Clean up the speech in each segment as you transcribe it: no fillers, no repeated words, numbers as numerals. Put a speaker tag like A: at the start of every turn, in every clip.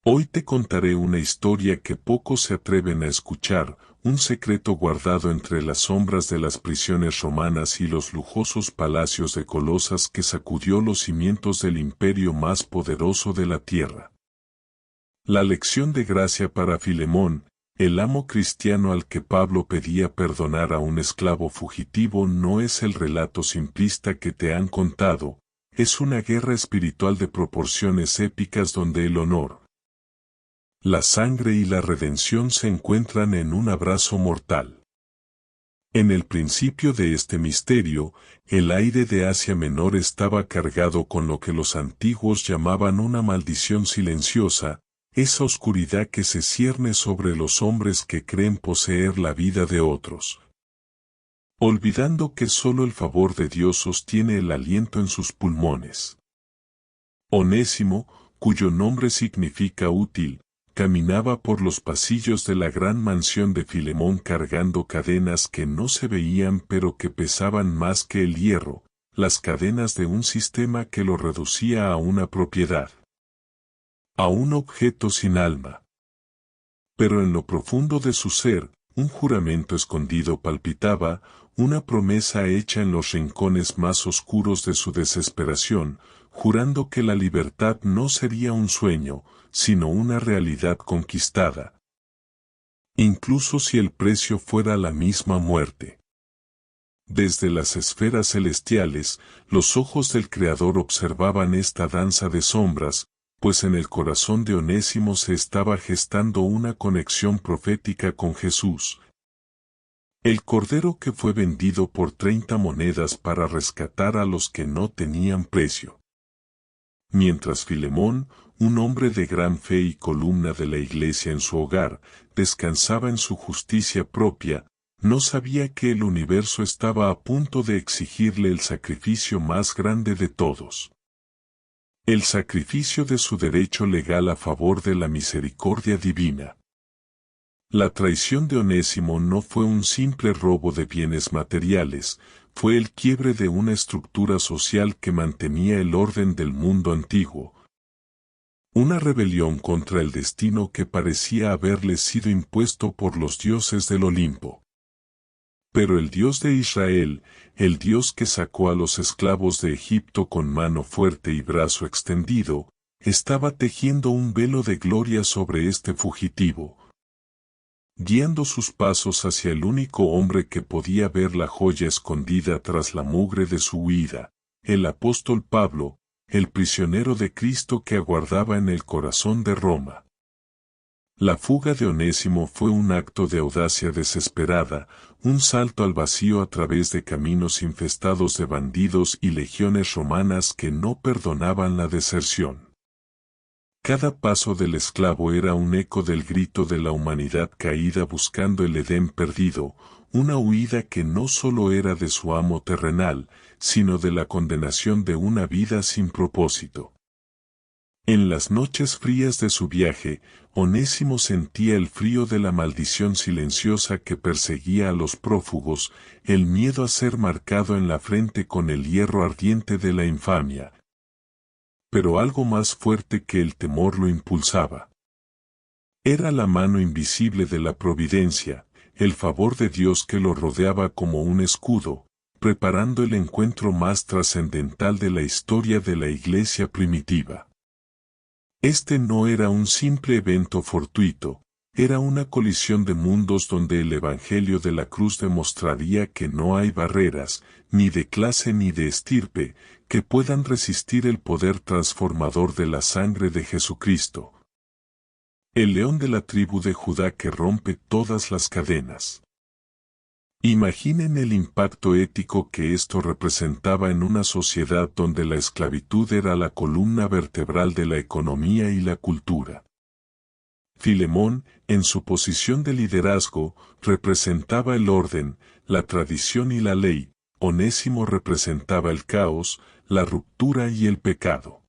A: Hoy te contaré una historia que pocos se atreven a escuchar, un secreto guardado entre las sombras de las prisiones romanas y los lujosos palacios de Colosas que sacudió los cimientos del imperio más poderoso de la tierra. La lección de gracia para Filemón, el amo cristiano al que Pablo pedía perdonar a un esclavo fugitivo, no es el relato simplista que te han contado, es una guerra espiritual de proporciones épicas donde el honor, la sangre y la redención se encuentran en un abrazo mortal. En el principio de este misterio, el aire de Asia Menor estaba cargado con lo que los antiguos llamaban una maldición silenciosa, esa oscuridad que se cierne sobre los hombres que creen poseer la vida de otros, olvidando que solo el favor de Dios sostiene el aliento en sus pulmones. Onésimo, cuyo nombre significa útil, caminaba por los pasillos de la gran mansión de Filemón cargando cadenas que no se veían pero que pesaban más que el hierro, las cadenas de un sistema que lo reducía a una propiedad, a un objeto sin alma. Pero en lo profundo de su ser, un juramento escondido palpitaba, una promesa hecha en los rincones más oscuros de su desesperación, jurando que la libertad no sería un sueño, sino una realidad conquistada, incluso si el precio fuera la misma muerte. Desde las esferas celestiales, los ojos del Creador observaban esta danza de sombras, pues en el corazón de Onésimo se estaba gestando una conexión profética con Jesús, el Cordero que fue vendido por 30 monedas para rescatar a los que no tenían precio. Mientras Filemón, un hombre de gran fe y columna de la iglesia en su hogar, descansaba en su justicia propia, no sabía que el universo estaba a punto de exigirle el sacrificio más grande de todos. El sacrificio de su derecho legal a favor de la misericordia divina. La traición de Onésimo no fue un simple robo de bienes materiales, fue el quiebre de una estructura social que mantenía el orden del mundo antiguo. Una rebelión contra el destino que parecía haberle sido impuesto por los dioses del Olimpo. Pero el Dios de Israel, el Dios que sacó a los esclavos de Egipto con mano fuerte y brazo extendido, estaba tejiendo un velo de gloria sobre este fugitivo, guiando sus pasos hacia el único hombre que podía ver la joya escondida tras la mugre de su huida, el apóstol Pablo, el prisionero de Cristo que aguardaba en el corazón de Roma. La fuga de Onésimo fue un acto de audacia desesperada, un salto al vacío a través de caminos infestados de bandidos y legiones romanas que no perdonaban la deserción. Cada paso del esclavo era un eco del grito de la humanidad caída buscando el Edén perdido, una huida que no solo era de su amo terrenal, sino de la condenación de una vida sin propósito. En las noches frías de su viaje, Onésimo sentía el frío de la maldición silenciosa que perseguía a los prófugos, el miedo a ser marcado en la frente con el hierro ardiente de la infamia. Pero algo más fuerte que el temor lo impulsaba. Era la mano invisible de la providencia, el favor de Dios que lo rodeaba como un escudo, preparando el encuentro más trascendental de la historia de la iglesia primitiva. Este no era un simple evento fortuito, era una colisión de mundos donde el Evangelio de la cruz demostraría que no hay barreras, ni de clase ni de estirpe, que puedan resistir el poder transformador de la sangre de Jesucristo. El león de la tribu de Judá que rompe todas las cadenas. Imaginen el impacto ético que esto representaba en una sociedad donde la esclavitud era la columna vertebral de la economía y la cultura. Filemón, en su posición de liderazgo, representaba el orden, la tradición y la ley. Onésimo representaba el caos, la ruptura y el pecado.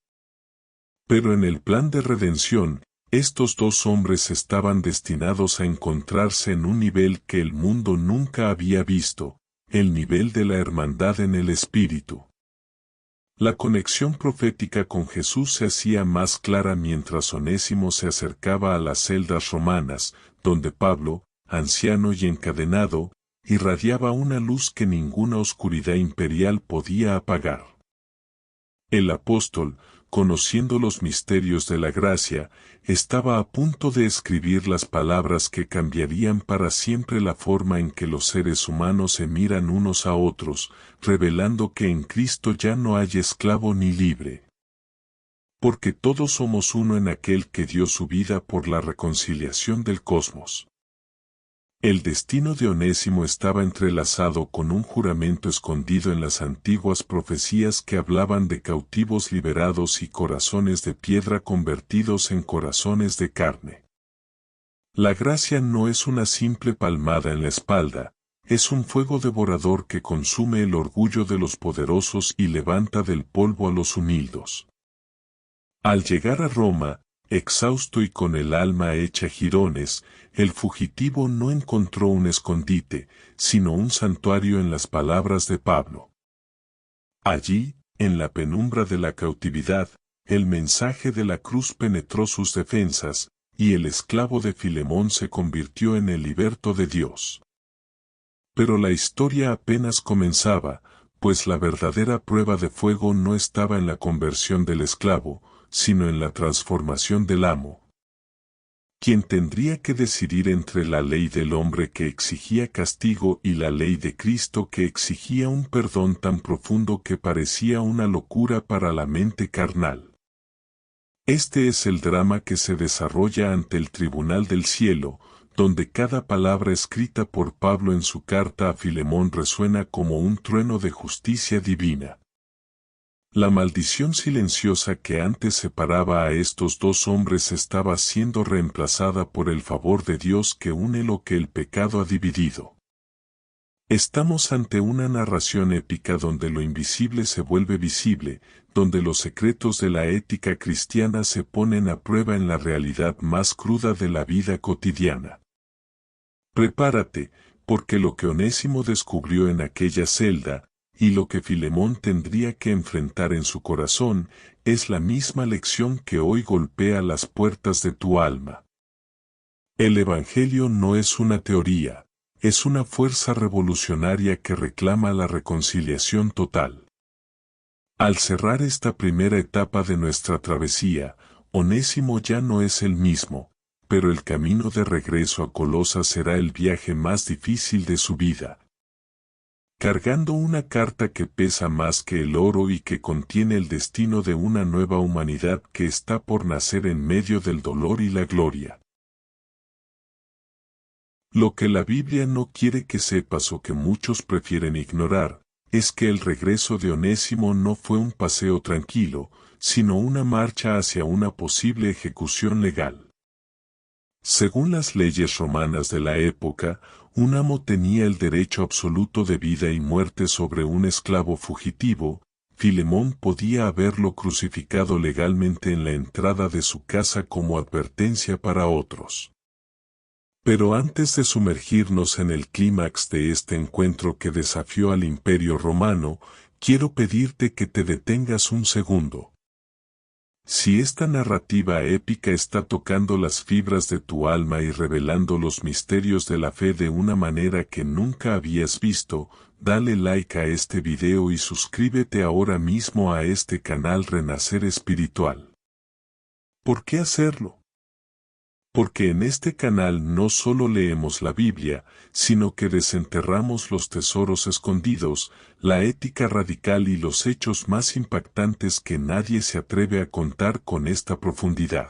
A: Pero en el plan de redención, estos dos hombres estaban destinados a encontrarse en un nivel que el mundo nunca había visto, el nivel de la hermandad en el espíritu. La conexión profética con Jesús se hacía más clara mientras Onésimo se acercaba a las celdas romanas, donde Pablo, anciano y encadenado, irradiaba una luz que ninguna oscuridad imperial podía apagar. El apóstol, conociendo los misterios de la gracia, estaba a punto de escribir las palabras que cambiarían para siempre la forma en que los seres humanos se miran unos a otros, revelando que en Cristo ya no hay esclavo ni libre. Porque todos somos uno en aquel que dio su vida por la reconciliación del cosmos. El destino de Onésimo estaba entrelazado con un juramento escondido en las antiguas profecías que hablaban de cautivos liberados y corazones de piedra convertidos en corazones de carne. La gracia no es una simple palmada en la espalda, es un fuego devorador que consume el orgullo de los poderosos y levanta del polvo a los humildes. Al llegar a Roma, exhausto y con el alma hecha jirones, el fugitivo no encontró un escondite, sino un santuario en las palabras de Pablo. Allí, en la penumbra de la cautividad, el mensaje de la cruz penetró sus defensas, y el esclavo de Filemón se convirtió en el liberto de Dios. Pero la historia apenas comenzaba, pues la verdadera prueba de fuego no estaba en la conversión del esclavo, sino en la transformación del amo. Quien tendría que decidir entre la ley del hombre que exigía castigo y la ley de Cristo que exigía un perdón tan profundo que parecía una locura para la mente carnal. Este es el drama que se desarrolla ante el tribunal del cielo, donde cada palabra escrita por Pablo en su carta a Filemón resuena como un trueno de justicia divina. La maldición silenciosa que antes separaba a estos dos hombres estaba siendo reemplazada por el favor de Dios que une lo que el pecado ha dividido. Estamos ante una narración épica donde lo invisible se vuelve visible, donde los secretos de la ética cristiana se ponen a prueba en la realidad más cruda de la vida cotidiana. Prepárate, porque lo que Onésimo descubrió en aquella celda, y lo que Filemón tendría que enfrentar en su corazón, es la misma lección que hoy golpea las puertas de tu alma. El Evangelio no es una teoría, es una fuerza revolucionaria que reclama la reconciliación total. Al cerrar esta primera etapa de nuestra travesía, Onésimo ya no es el mismo, pero el camino de regreso a Colosas será el viaje más difícil de su vida. Cargando una carta que pesa más que el oro y que contiene el destino de una nueva humanidad que está por nacer en medio del dolor y la gloria. Lo que la Biblia no quiere que sepas o que muchos prefieren ignorar, es que el regreso de Onésimo no fue un paseo tranquilo, sino una marcha hacia una posible ejecución legal. Según las leyes romanas de la época, un amo tenía el derecho absoluto de vida y muerte sobre un esclavo fugitivo. Filemón podía haberlo crucificado legalmente en la entrada de su casa como advertencia para otros. Pero antes de sumergirnos en el clímax de este encuentro que desafió al Imperio Romano, quiero pedirte que te detengas un segundo. Si esta narrativa épica está tocando las fibras de tu alma y revelando los misterios de la fe de una manera que nunca habías visto, dale like a este video y suscríbete ahora mismo a este canal Renacer Espiritual. ¿Por qué hacerlo? Porque en este canal no solo leemos la Biblia, sino que desenterramos los tesoros escondidos, la ética radical y los hechos más impactantes que nadie se atreve a contar con esta profundidad.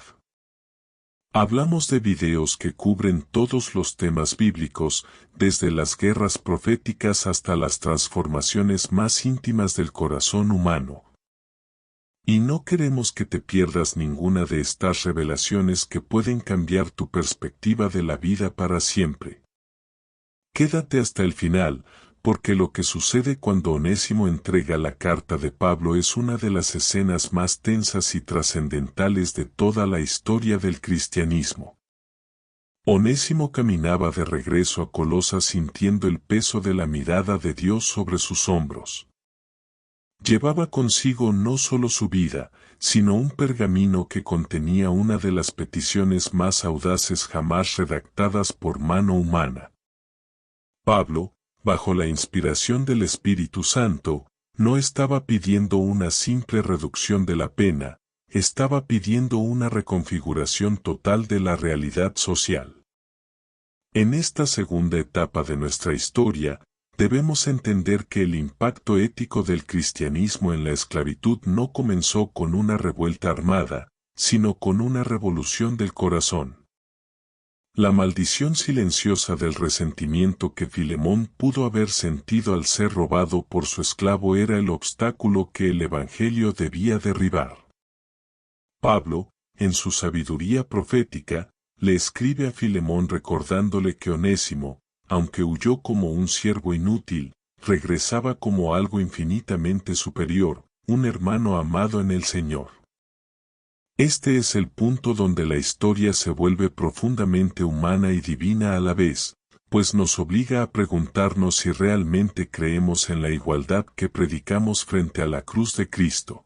A: Hablamos de videos que cubren todos los temas bíblicos, desde las guerras proféticas hasta las transformaciones más íntimas del corazón humano. Y no queremos que te pierdas ninguna de estas revelaciones que pueden cambiar tu perspectiva de la vida para siempre. Quédate hasta el final, porque lo que sucede cuando Onésimo entrega la carta de Pablo es una de las escenas más tensas y trascendentales de toda la historia del cristianismo. Onésimo caminaba de regreso a Colosas sintiendo el peso de la mirada de Dios sobre sus hombros. Llevaba consigo no solo su vida, sino un pergamino que contenía una de las peticiones más audaces jamás redactadas por mano humana. Pablo, bajo la inspiración del Espíritu Santo, no estaba pidiendo una simple reducción de la pena, estaba pidiendo una reconfiguración total de la realidad social. En esta segunda etapa de nuestra historia, debemos entender que el impacto ético del cristianismo en la esclavitud no comenzó con una revuelta armada, sino con una revolución del corazón. La maldición silenciosa del resentimiento que Filemón pudo haber sentido al ser robado por su esclavo era el obstáculo que el Evangelio debía derribar. Pablo, en su sabiduría profética, le escribe a Filemón recordándole que Onésimo, aunque huyó como un siervo inútil, regresaba como algo infinitamente superior, un hermano amado en el Señor. Este es el punto donde la historia se vuelve profundamente humana y divina a la vez, pues nos obliga a preguntarnos si realmente creemos en la igualdad que predicamos frente a la cruz de Cristo.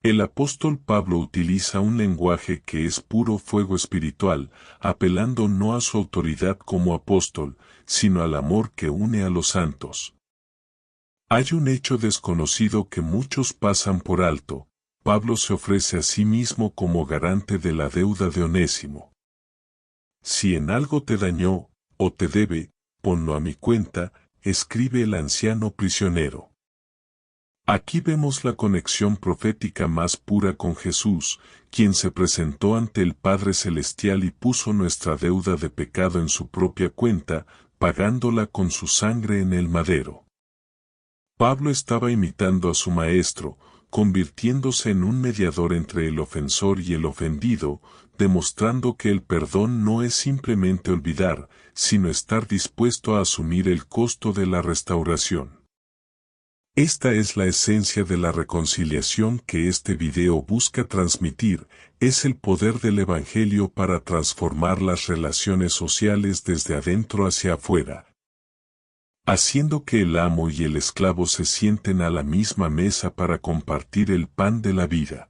A: El apóstol Pablo utiliza un lenguaje que es puro fuego espiritual, apelando no a su autoridad como apóstol, sino al amor que une a los santos. Hay un hecho desconocido que muchos pasan por alto. Pablo se ofrece a sí mismo como garante de la deuda de Onésimo. Si en algo te dañó, o te debe, ponlo a mi cuenta, escribe el anciano prisionero. Aquí vemos la conexión profética más pura con Jesús, quien se presentó ante el Padre Celestial y puso nuestra deuda de pecado en su propia cuenta, pagándola con su sangre en el madero. Pablo estaba imitando a su Maestro, convirtiéndose en un mediador entre el ofensor y el ofendido, demostrando que el perdón no es simplemente olvidar, sino estar dispuesto a asumir el costo de la restauración. Esta es la esencia de la reconciliación que este video busca transmitir, es el poder del Evangelio para transformar las relaciones sociales desde adentro hacia afuera, haciendo que el amo y el esclavo se sienten a la misma mesa para compartir el pan de la vida.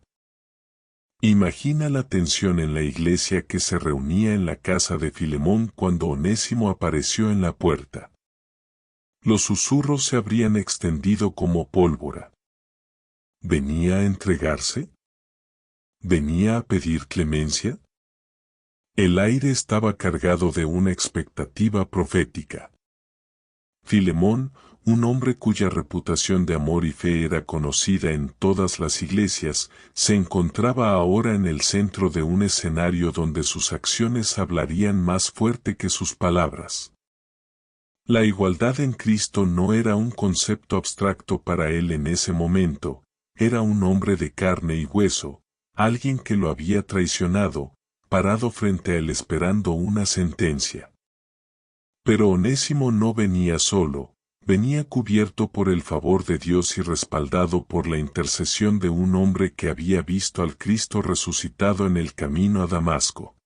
A: Imagina la tensión en la iglesia que se reunía en la casa de Filemón cuando Onésimo apareció en la puerta. Los susurros se habrían extendido como pólvora. ¿Venía a entregarse? ¿Venía a pedir clemencia? El aire estaba cargado de una expectativa profética. Filemón, un hombre cuya reputación de amor y fe era conocida en todas las iglesias, se encontraba ahora en el centro de un escenario donde sus acciones hablarían más fuerte que sus palabras. La igualdad en Cristo no era un concepto abstracto para él en ese momento, era un hombre de carne y hueso, alguien que lo había traicionado, parado frente a él esperando una sentencia. Pero Onésimo no venía solo, venía cubierto por el favor de Dios y respaldado por la intercesión de un hombre que había visto al Cristo resucitado en el camino a Damasco.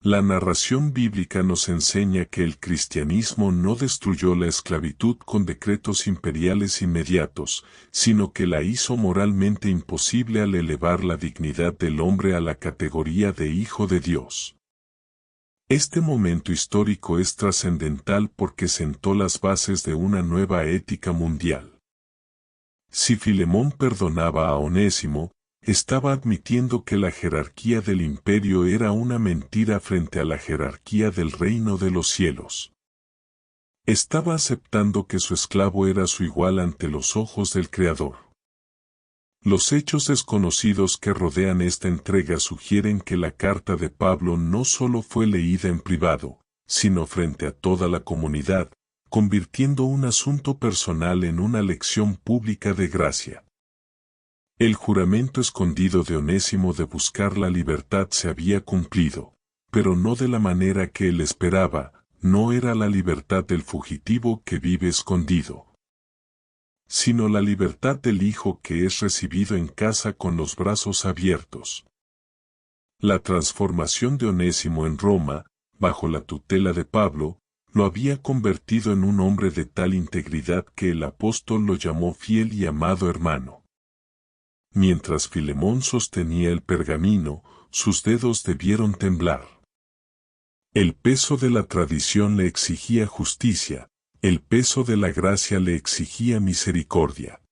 A: La narración bíblica nos enseña que el cristianismo no destruyó la esclavitud con decretos imperiales inmediatos, sino que la hizo moralmente imposible al elevar la dignidad del hombre a la categoría de hijo de Dios. Este momento histórico es trascendental porque sentó las bases de una nueva ética mundial. Si Filemón perdonaba a Onésimo, estaba admitiendo que la jerarquía del imperio era una mentira frente a la jerarquía del reino de los cielos. Estaba aceptando que su esclavo era su igual ante los ojos del Creador. Los hechos desconocidos que rodean esta entrega sugieren que la carta de Pablo no solo fue leída en privado, sino frente a toda la comunidad, convirtiendo un asunto personal en una lección pública de gracia. El juramento escondido de Onésimo de buscar la libertad se había cumplido, pero no de la manera que él esperaba, no era la libertad del fugitivo que vive escondido, sino la libertad del hijo que es recibido en casa con los brazos abiertos. La transformación de Onésimo en Roma, bajo la tutela de Pablo, lo había convertido en un hombre de tal integridad que el apóstol lo llamó fiel y amado hermano. Mientras Filemón sostenía el pergamino, sus dedos debieron temblar. El peso de la tradición le exigía justicia, el peso de la gracia le exigía misericordia.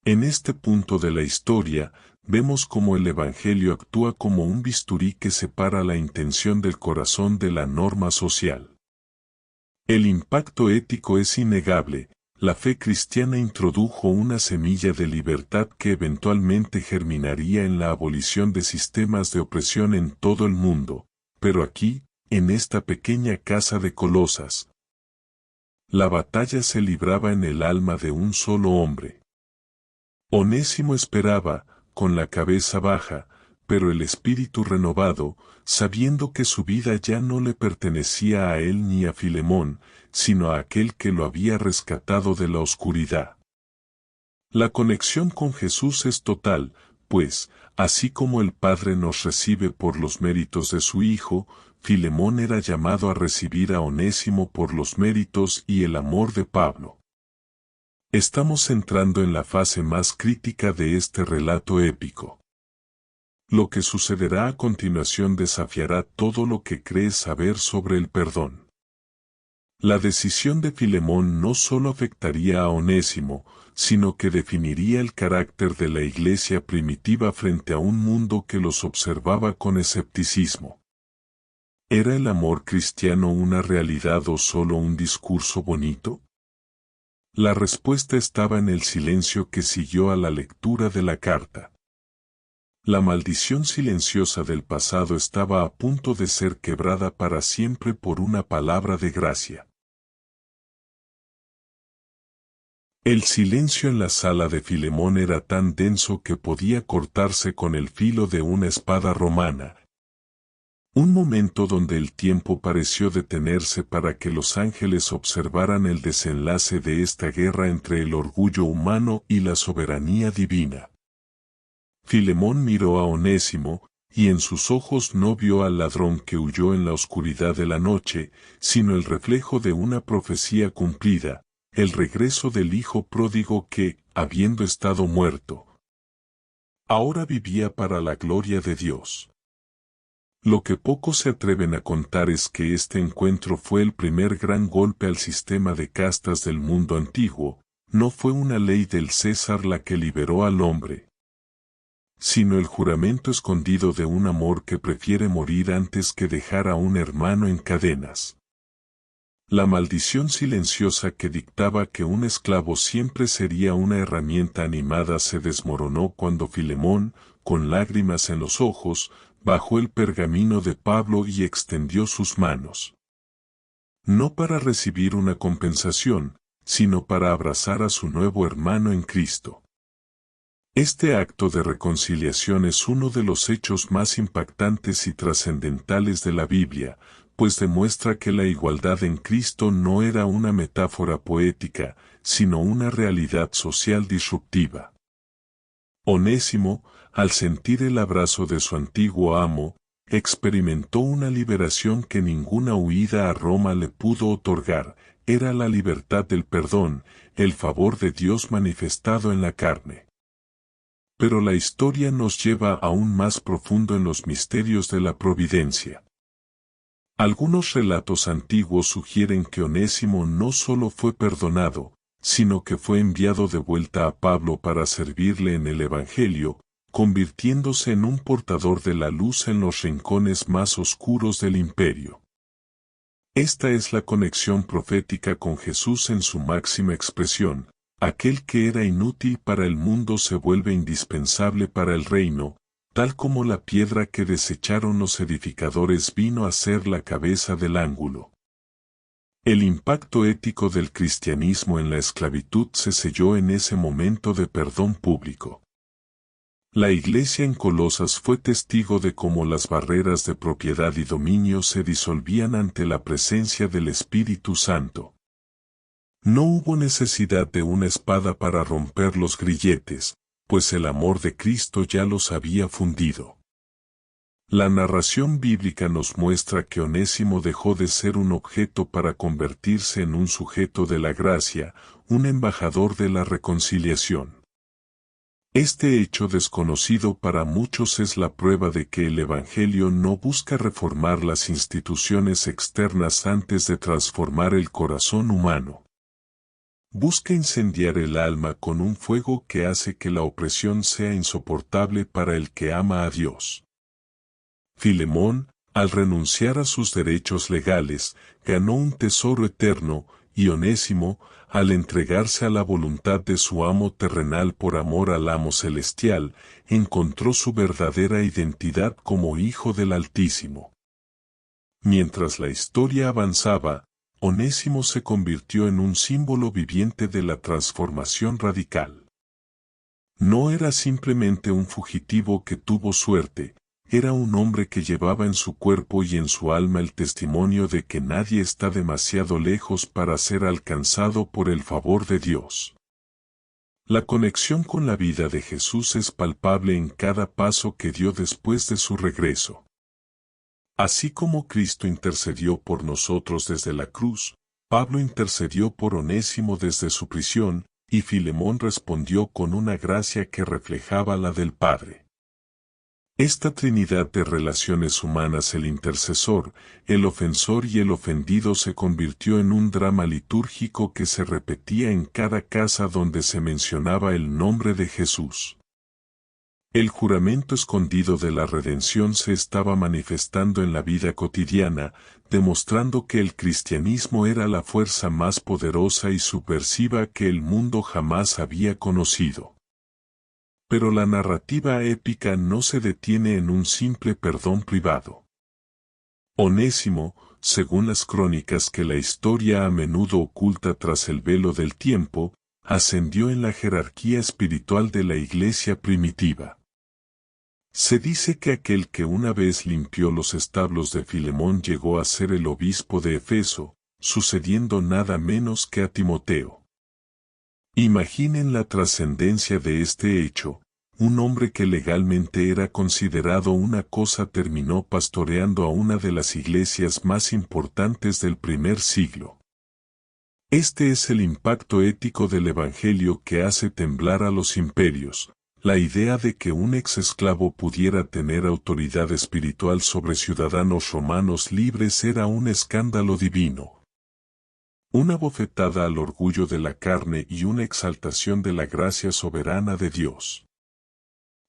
A: En este punto de la historia, vemos cómo el Evangelio actúa como un bisturí que separa la intención del corazón de la norma social. El impacto ético es innegable. La fe cristiana introdujo una semilla de libertad que eventualmente germinaría en la abolición de sistemas de opresión en todo el mundo, pero aquí, en esta pequeña casa de Colosas, la batalla se libraba en el alma de un solo hombre. Onésimo esperaba, con la cabeza baja, pero el espíritu renovado, sabiendo que su vida ya no le pertenecía a él ni a Filemón, sino a aquel que lo había rescatado de la oscuridad. La conexión con Jesús es total, pues, así como el Padre nos recibe por los méritos de su Hijo, Filemón era llamado a recibir a Onésimo por los méritos y el amor de Pablo. Estamos entrando en la fase más crítica de este relato épico. Lo que sucederá a continuación desafiará todo lo que crees saber sobre el perdón. La decisión de Filemón no solo afectaría a Onésimo, sino que definiría el carácter de la iglesia primitiva frente a un mundo que los observaba con escepticismo. ¿Era el amor cristiano una realidad o solo un discurso bonito? La respuesta estaba en el silencio que siguió a la lectura de la carta. La maldición silenciosa del pasado estaba a punto de ser quebrada para siempre por una palabra de gracia. El silencio en la sala de Filemón era tan denso que podía cortarse con el filo de una espada romana. Un momento donde el tiempo pareció detenerse para que los ángeles observaran el desenlace de esta guerra entre el orgullo humano y la soberanía divina. Filemón miró a Onésimo, y en sus ojos no vio al ladrón que huyó en la oscuridad de la noche, sino el reflejo de una profecía cumplida, el regreso del hijo pródigo que, habiendo estado muerto, ahora vivía para la gloria de Dios. Lo que pocos se atreven a contar es que este encuentro fue el primer gran golpe al sistema de castas del mundo antiguo. No fue una ley del César la que liberó al hombre, sino el juramento escondido de un amor que prefiere morir antes que dejar a un hermano en cadenas. La maldición silenciosa que dictaba que un esclavo siempre sería una herramienta animada se desmoronó cuando Filemón, con lágrimas en los ojos, bajó el pergamino de Pablo y extendió sus manos. No para recibir una compensación, sino para abrazar a su nuevo hermano en Cristo. Este acto de reconciliación es uno de los hechos más impactantes y trascendentales de la Biblia, pues demuestra que la igualdad en Cristo no era una metáfora poética, sino una realidad social disruptiva. Onésimo, al sentir el abrazo de su antiguo amo, experimentó una liberación que ninguna huida a Roma le pudo otorgar, era la libertad del perdón, el favor de Dios manifestado en la carne. Pero la historia nos lleva aún más profundo en los misterios de la providencia. Algunos relatos antiguos sugieren que Onésimo no solo fue perdonado, sino que fue enviado de vuelta a Pablo para servirle en el Evangelio, convirtiéndose en un portador de la luz en los rincones más oscuros del imperio. Esta es la conexión profética con Jesús en su máxima expresión. Aquel que era inútil para el mundo se vuelve indispensable para el reino, tal como la piedra que desecharon los edificadores vino a ser la cabeza del ángulo. El impacto ético del cristianismo en la esclavitud se selló en ese momento de perdón público. La iglesia en Colosas fue testigo de cómo las barreras de propiedad y dominio se disolvían ante la presencia del Espíritu Santo. No hubo necesidad de una espada para romper los grilletes, pues el amor de Cristo ya los había fundido. La narración bíblica nos muestra que Onésimo dejó de ser un objeto para convertirse en un sujeto de la gracia, un embajador de la reconciliación. Este hecho desconocido para muchos es la prueba de que el Evangelio no busca reformar las instituciones externas antes de transformar el corazón humano. Busca incendiar el alma con un fuego que hace que la opresión sea insoportable para el que ama a Dios. Filemón, al renunciar a sus derechos legales, ganó un tesoro eterno, y Onésimo, al entregarse a la voluntad de su amo terrenal por amor al amo celestial, encontró su verdadera identidad como hijo del Altísimo. Mientras la historia avanzaba, Onésimo se convirtió en un símbolo viviente de la transformación radical. No era simplemente un fugitivo que tuvo suerte, era un hombre que llevaba en su cuerpo y en su alma el testimonio de que nadie está demasiado lejos para ser alcanzado por el favor de Dios. La conexión con la vida de Jesús es palpable en cada paso que dio después de su regreso. Así como Cristo intercedió por nosotros desde la cruz, Pablo intercedió por Onésimo desde su prisión, y Filemón respondió con una gracia que reflejaba la del Padre. Esta trinidad de relaciones humanas, el intercesor, el ofensor y el ofendido, se convirtió en un drama litúrgico que se repetía en cada casa donde se mencionaba el nombre de Jesús. El juramento escondido de la redención se estaba manifestando en la vida cotidiana, demostrando que el cristianismo era la fuerza más poderosa y subversiva que el mundo jamás había conocido. Pero la narrativa épica no se detiene en un simple perdón privado. Onésimo, según las crónicas que la historia a menudo oculta tras el velo del tiempo, ascendió en la jerarquía espiritual de la iglesia primitiva. Se dice que aquel que una vez limpió los establos de Filemón llegó a ser el obispo de Efeso, sucediendo nada menos que a Timoteo. Imaginen la trascendencia de este hecho. Un hombre que legalmente era considerado una cosa terminó pastoreando a una de las iglesias más importantes del primer siglo. Este es el impacto ético del Evangelio que hace temblar a los imperios. La idea de que un ex-esclavo pudiera tener autoridad espiritual sobre ciudadanos romanos libres era un escándalo divino. Una bofetada al orgullo de la carne y una exaltación de la gracia soberana de Dios.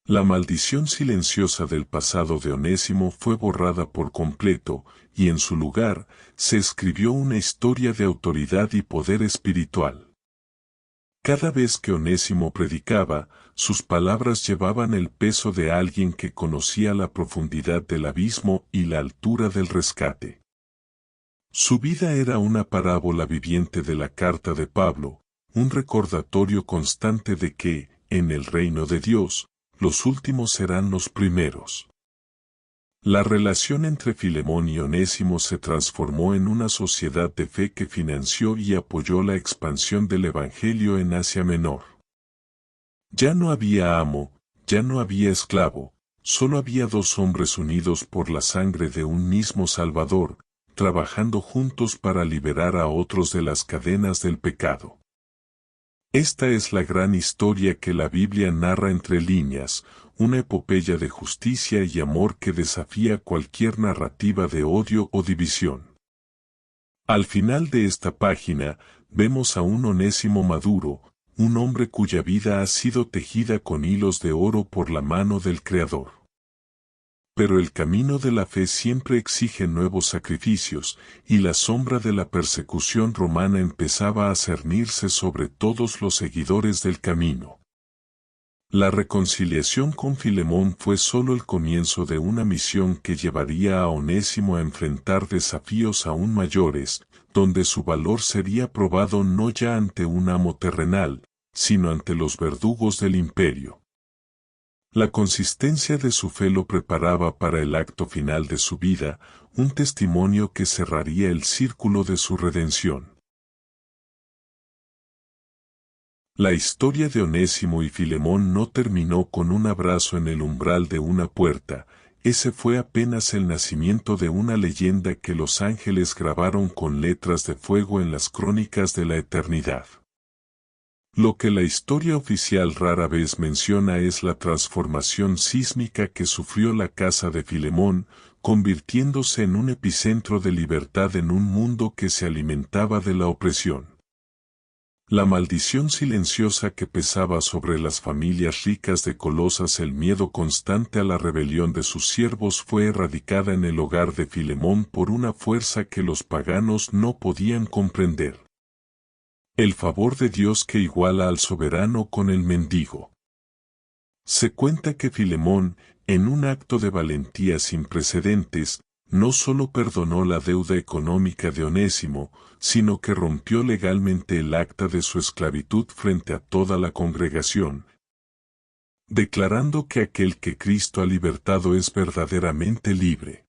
A: La maldición silenciosa del pasado de Onésimo fue borrada por completo, y en su lugar, se escribió una historia de autoridad y poder espiritual. Cada vez que Onésimo predicaba, sus palabras llevaban el peso de alguien que conocía la profundidad del abismo y la altura del rescate. Su vida era una parábola viviente de la carta de Pablo, un recordatorio constante de que, en el reino de Dios, los últimos serán los primeros. La relación entre Filemón y Onésimo se transformó en una sociedad de fe que financió y apoyó la expansión del Evangelio en Asia Menor. Ya no había amo, ya no había esclavo, solo había dos hombres unidos por la sangre de un mismo Salvador, trabajando juntos para liberar a otros de las cadenas del pecado. Esta es la gran historia que la Biblia narra entre líneas, una epopeya de justicia y amor que desafía cualquier narrativa de odio o división. Al final de esta página, vemos a un Onésimo maduro, un hombre cuya vida ha sido tejida con hilos de oro por la mano del Creador. Pero el camino de la fe siempre exige nuevos sacrificios, y la sombra de la persecución romana empezaba a cernirse sobre todos los seguidores del camino. La reconciliación con Filemón fue solo el comienzo de una misión que llevaría a Onésimo a enfrentar desafíos aún mayores, donde su valor sería probado no ya ante un amo terrenal, sino ante los verdugos del imperio. La consistencia de su fe lo preparaba para el acto final de su vida, un testimonio que cerraría el círculo de su redención. La historia de Onésimo y Filemón no terminó con un abrazo en el umbral de una puerta, ese fue apenas el nacimiento de una leyenda que los ángeles grabaron con letras de fuego en las crónicas de la eternidad. Lo que la historia oficial rara vez menciona es la transformación sísmica que sufrió la casa de Filemón, convirtiéndose en un epicentro de libertad en un mundo que se alimentaba de la opresión. La maldición silenciosa que pesaba sobre las familias ricas de Colosas, el miedo constante a la rebelión de sus siervos, fue erradicada en el hogar de Filemón por una fuerza que los paganos no podían comprender. El favor de Dios que iguala al soberano con el mendigo. Se cuenta que Filemón, en un acto de valentía sin precedentes, no solo perdonó la deuda económica de Onésimo, sino que rompió legalmente el acta de su esclavitud frente a toda la congregación, declarando que aquel que Cristo ha libertado es verdaderamente libre.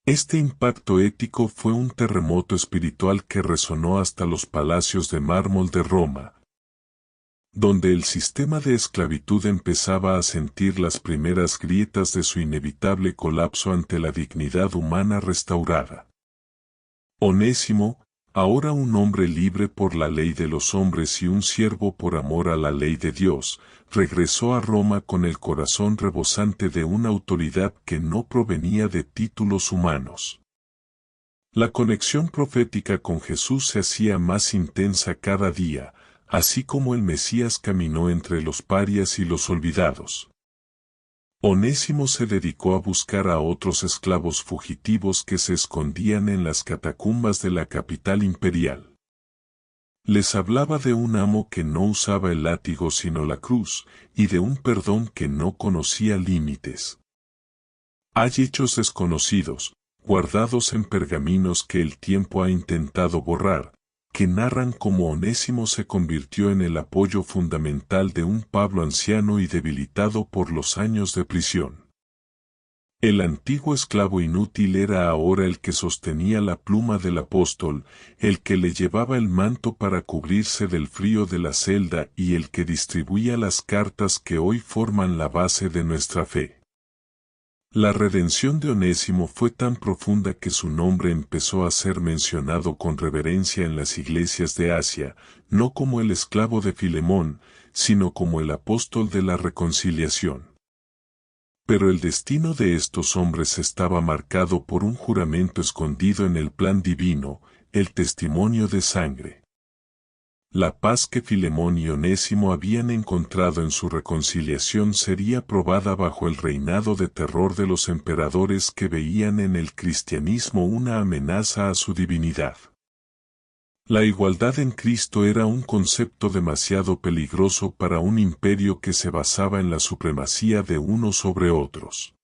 A: Este impacto ético fue un terremoto espiritual que resonó hasta los palacios de mármol de Roma, donde el sistema de esclavitud empezaba a sentir las primeras grietas de su inevitable colapso ante la dignidad humana restaurada. Onésimo, ahora un hombre libre por la ley de los hombres y un siervo por amor a la ley de Dios, regresó a Roma con el corazón rebosante de una autoridad que no provenía de títulos humanos. La conexión profética con Jesús se hacía más intensa cada día, así como el Mesías caminó entre los parias y los olvidados. Onésimo se dedicó a buscar a otros esclavos fugitivos que se escondían en las catacumbas de la capital imperial. Les hablaba de un amo que no usaba el látigo sino la cruz, y de un perdón que no conocía límites. Hay hechos desconocidos, guardados en pergaminos que el tiempo ha intentado borrar, que narran cómo Onésimo se convirtió en el apoyo fundamental de un Pablo anciano y debilitado por los años de prisión. El antiguo esclavo inútil era ahora el que sostenía la pluma del apóstol, el que le llevaba el manto para cubrirse del frío de la celda y el que distribuía las cartas que hoy forman la base de nuestra fe. La redención de Onésimo fue tan profunda que su nombre empezó a ser mencionado con reverencia en las iglesias de Asia, no como el esclavo de Filemón, sino como el apóstol de la reconciliación. Pero el destino de estos hombres estaba marcado por un juramento escondido en el plan divino, el testimonio de sangre. La paz que Filemón y Onésimo habían encontrado en su reconciliación sería probada bajo el reinado de terror de los emperadores que veían en el cristianismo una amenaza a su divinidad. La igualdad en Cristo era un concepto demasiado peligroso para un imperio que se basaba en la supremacía de unos sobre otros.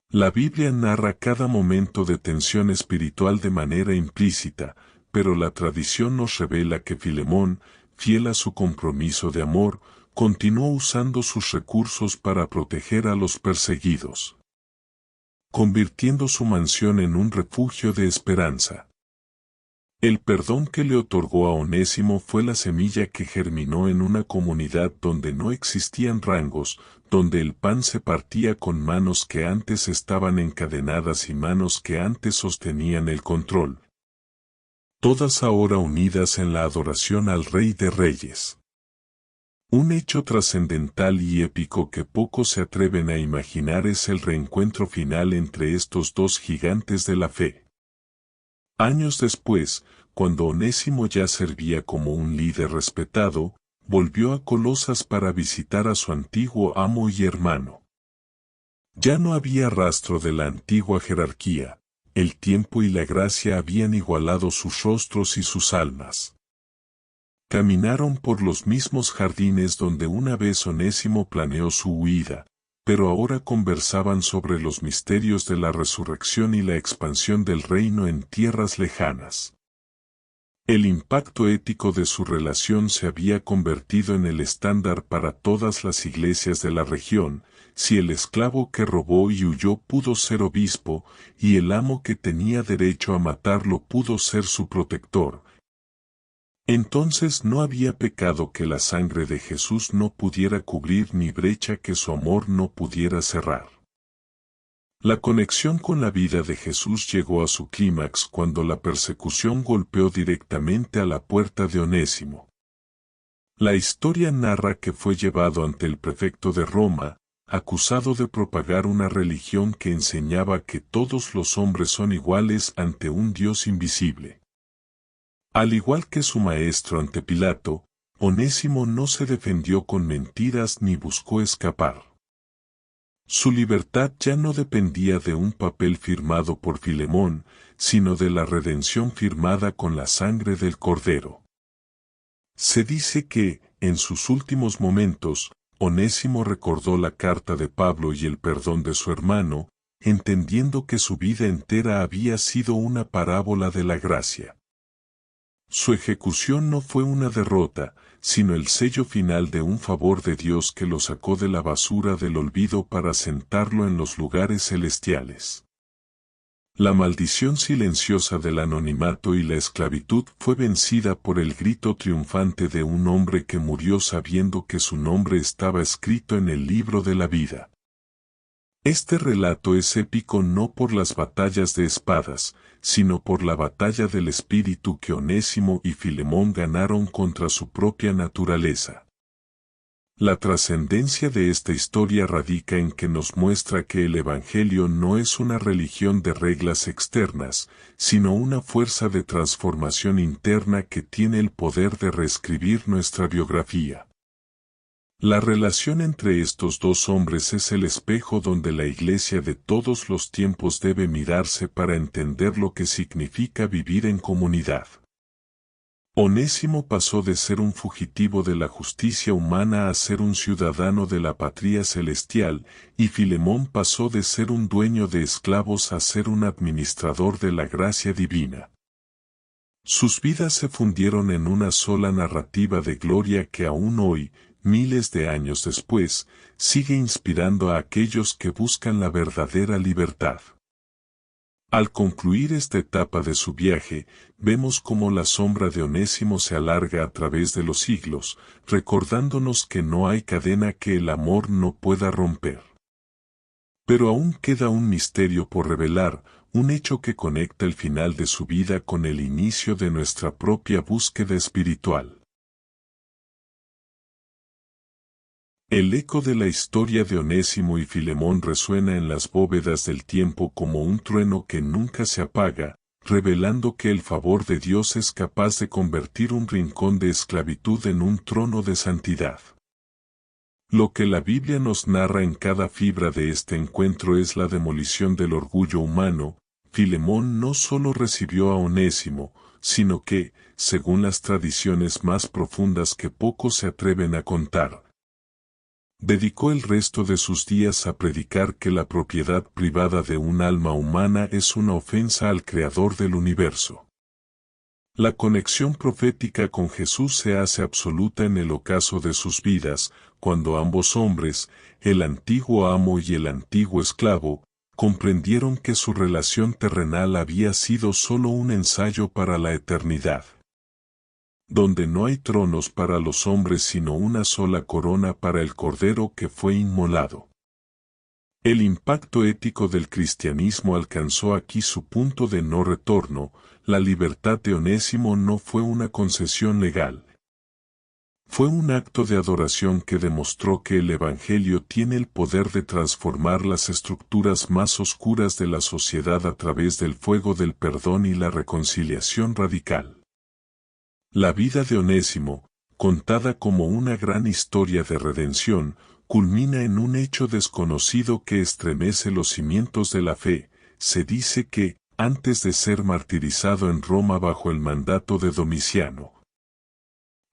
A: La Biblia narra cada momento de tensión espiritual de manera implícita, pero la tradición nos revela que Filemón, fiel a su compromiso de amor, continuó usando sus recursos para proteger a los perseguidos, convirtiendo su mansión en un refugio de esperanza. El perdón que le otorgó a Onésimo fue la semilla que germinó en una comunidad donde no existían rangos, donde el pan se partía con manos que antes estaban encadenadas y manos que antes sostenían el control. Todas ahora unidas en la adoración al Rey de Reyes. Un hecho trascendental y épico que pocos se atreven a imaginar es el reencuentro final entre estos dos gigantes de la fe. Años después, cuando Onésimo ya servía como un líder respetado, volvió a Colosas para visitar a su antiguo amo y hermano. Ya no había rastro de la antigua jerarquía. El tiempo y la gracia habían igualado sus rostros y sus almas. Caminaron por los mismos jardines donde una vez Onésimo planeó su huida, pero ahora conversaban sobre los misterios de la resurrección y la expansión del reino en tierras lejanas. El impacto ético de su relación se había convertido en el estándar para todas las iglesias de la región. Si el esclavo que robó y huyó pudo ser obispo, y el amo que tenía derecho a matarlo pudo ser su protector, entonces no había pecado que la sangre de Jesús no pudiera cubrir ni brecha que su amor no pudiera cerrar. La conexión con la vida de Jesús llegó a su clímax cuando la persecución golpeó directamente a la puerta de Onésimo. La historia narra que fue llevado ante el prefecto de Roma, acusado de propagar una religión que enseñaba que todos los hombres son iguales ante un Dios invisible. Al igual que su maestro ante Pilato, Onésimo no se defendió con mentiras ni buscó escapar. Su libertad ya no dependía de un papel firmado por Filemón, sino de la redención firmada con la sangre del Cordero. Se dice que, en sus últimos momentos, Onésimo recordó la carta de Pablo y el perdón de su hermano, entendiendo que su vida entera había sido una parábola de la gracia. Su ejecución no fue una derrota, sino el sello final de un favor de Dios que lo sacó de la basura del olvido para sentarlo en los lugares celestiales. La maldición silenciosa del anonimato y la esclavitud fue vencida por el grito triunfante de un hombre que murió sabiendo que su nombre estaba escrito en el libro de la vida. Este relato es épico no por las batallas de espadas, sino por la batalla del espíritu que Onésimo y Filemón ganaron contra su propia naturaleza. La trascendencia de esta historia radica en que nos muestra que el Evangelio no es una religión de reglas externas, sino una fuerza de transformación interna que tiene el poder de reescribir nuestra biografía. La relación entre estos dos hombres es el espejo donde la Iglesia de todos los tiempos debe mirarse para entender lo que significa vivir en comunidad. Onésimo pasó de ser un fugitivo de la justicia humana a ser un ciudadano de la patria celestial, y Filemón pasó de ser un dueño de esclavos a ser un administrador de la gracia divina. Sus vidas se fundieron en una sola narrativa de gloria que aún hoy, miles de años después, sigue inspirando a aquellos que buscan la verdadera libertad. Al concluir esta etapa de su viaje, vemos cómo la sombra de Onésimo se alarga a través de los siglos, recordándonos que no hay cadena que el amor no pueda romper. Pero aún queda un misterio por revelar, un hecho que conecta el final de su vida con el inicio de nuestra propia búsqueda espiritual. El eco de la historia de Onésimo y Filemón resuena en las bóvedas del tiempo como un trueno que nunca se apaga, revelando que el favor de Dios es capaz de convertir un rincón de esclavitud en un trono de santidad. Lo que la Biblia nos narra en cada fibra de este encuentro es la demolición del orgullo humano. Filemón no solo recibió a Onésimo, sino que, según las tradiciones más profundas que pocos se atreven a contar, dedicó el resto de sus días a predicar que la propiedad privada de un alma humana es una ofensa al Creador del universo. La conexión profética con Jesús se hace absoluta en el ocaso de sus vidas, cuando ambos hombres, el antiguo amo y el antiguo esclavo, comprendieron que su relación terrenal había sido solo un ensayo para la eternidad, donde no hay tronos para los hombres sino una sola corona para el Cordero que fue inmolado. El impacto ético del cristianismo alcanzó aquí su punto de no retorno. La libertad de Onésimo no fue una concesión legal. Fue un acto de adoración que demostró que el Evangelio tiene el poder de transformar las estructuras más oscuras de la sociedad a través del fuego del perdón y la reconciliación radical. La vida de Onésimo, contada como una gran historia de redención, culmina en un hecho desconocido que estremece los cimientos de la fe. Se dice que, antes de ser martirizado en Roma bajo el mandato de Domiciano,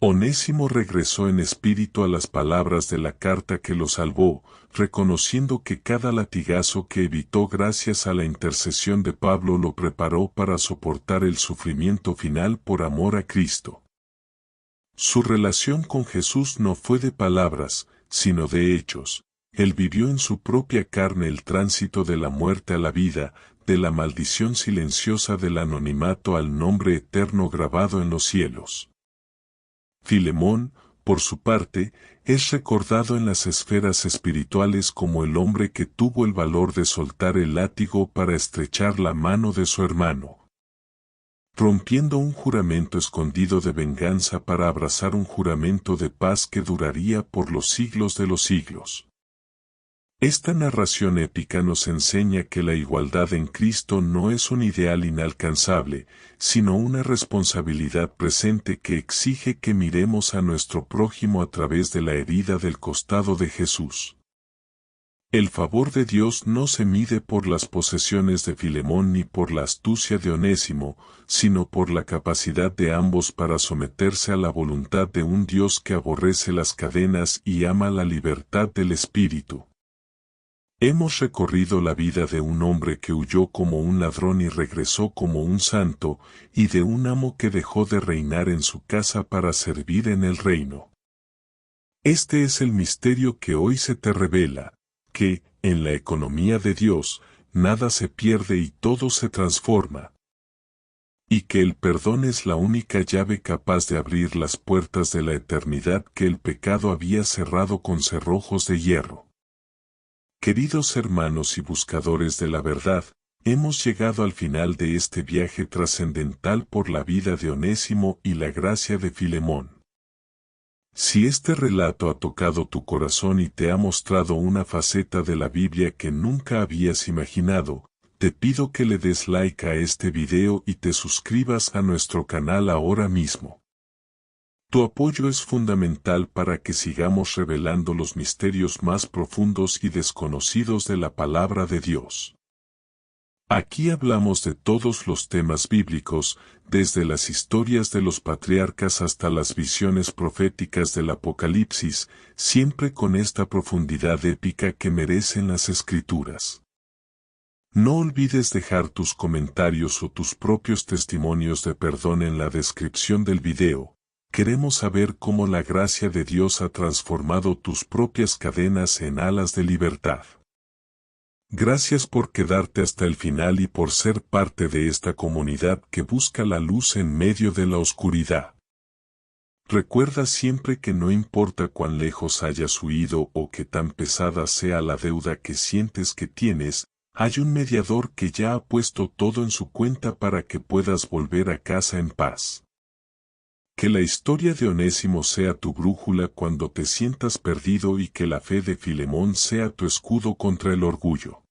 A: Onésimo regresó en espíritu a las palabras de la carta que lo salvó, reconociendo que cada latigazo que evitó gracias a la intercesión de Pablo lo preparó para soportar el sufrimiento final por amor a Cristo. Su relación con Jesús no fue de palabras, sino de hechos. Él vivió en su propia carne el tránsito de la muerte a la vida, de la maldición silenciosa del anonimato al nombre eterno grabado en los cielos. Filemón, por su parte, es recordado en las esferas espirituales como el hombre que tuvo el valor de soltar el látigo para estrechar la mano de su hermano, rompiendo un juramento escondido de venganza para abrazar un juramento de paz que duraría por los siglos de los siglos. Esta narración épica nos enseña que la igualdad en Cristo no es un ideal inalcanzable, sino una responsabilidad presente que exige que miremos a nuestro prójimo a través de la herida del costado de Jesús. El favor de Dios no se mide por las posesiones de Filemón ni por la astucia de Onésimo, sino por la capacidad de ambos para someterse a la voluntad de un Dios que aborrece las cadenas y ama la libertad del espíritu. Hemos recorrido la vida de un hombre que huyó como un ladrón y regresó como un santo, y de un amo que dejó de reinar en su casa para servir en el reino. Este es el misterio que hoy se te revela, que, en la economía de Dios, nada se pierde y todo se transforma. Y que el perdón es la única llave capaz de abrir las puertas de la eternidad que el pecado había cerrado con cerrojos de hierro. Queridos hermanos y buscadores de la verdad, hemos llegado al final de este viaje trascendental por la vida de Onésimo y la gracia de Filemón. Si este relato ha tocado tu corazón y te ha mostrado una faceta de la Biblia que nunca habías imaginado, te pido que le des like a este video y te suscribas a nuestro canal ahora mismo. Tu apoyo es fundamental para que sigamos revelando los misterios más profundos y desconocidos de la palabra de Dios. Aquí hablamos de todos los temas bíblicos, desde las historias de los patriarcas hasta las visiones proféticas del Apocalipsis, siempre con esta profundidad épica que merecen las Escrituras. No olvides dejar tus comentarios o tus propios testimonios de perdón en la descripción del video. Queremos saber cómo la gracia de Dios ha transformado tus propias cadenas en alas de libertad. Gracias por quedarte hasta el final y por ser parte de esta comunidad que busca la luz en medio de la oscuridad. Recuerda siempre que no importa cuán lejos hayas huido o qué tan pesada sea la deuda que sientes que tienes, hay un mediador que ya ha puesto todo en su cuenta para que puedas volver a casa en paz. Que la historia de Onésimo sea tu brújula cuando te sientas perdido y que la fe de Filemón sea tu escudo contra el orgullo.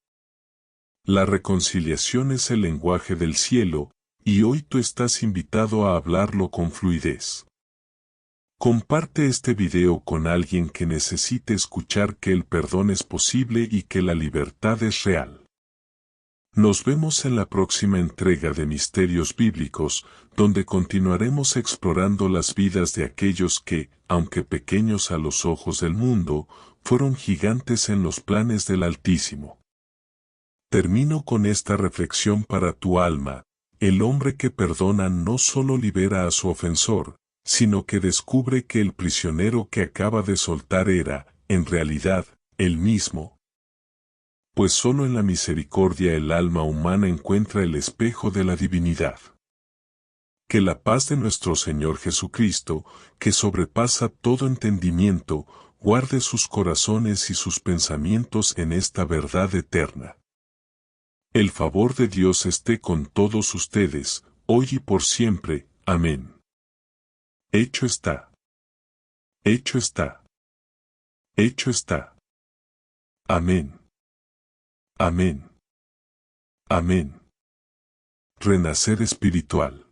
A: La reconciliación es el lenguaje del cielo, y hoy tú estás invitado a hablarlo con fluidez. Comparte este video con alguien que necesite escuchar que el perdón es posible y que la libertad es real. Nos vemos en la próxima entrega de Misterios Bíblicos, donde continuaremos explorando las vidas de aquellos que, aunque pequeños a los ojos del mundo, fueron gigantes en los planes del Altísimo. Termino con esta reflexión para tu alma: el hombre que perdona no solo libera a su ofensor, sino que descubre que el prisionero que acaba de soltar era, en realidad, él mismo. Pues solo en la misericordia el alma humana encuentra el espejo de la divinidad. Que la paz de nuestro Señor Jesucristo, que sobrepasa todo entendimiento, guarde sus corazones y sus pensamientos en esta verdad eterna. El favor de Dios esté con todos ustedes, hoy y por siempre. Amén. Hecho está. Hecho está. Hecho está. Amén. Amén. Amén. Renacer espiritual.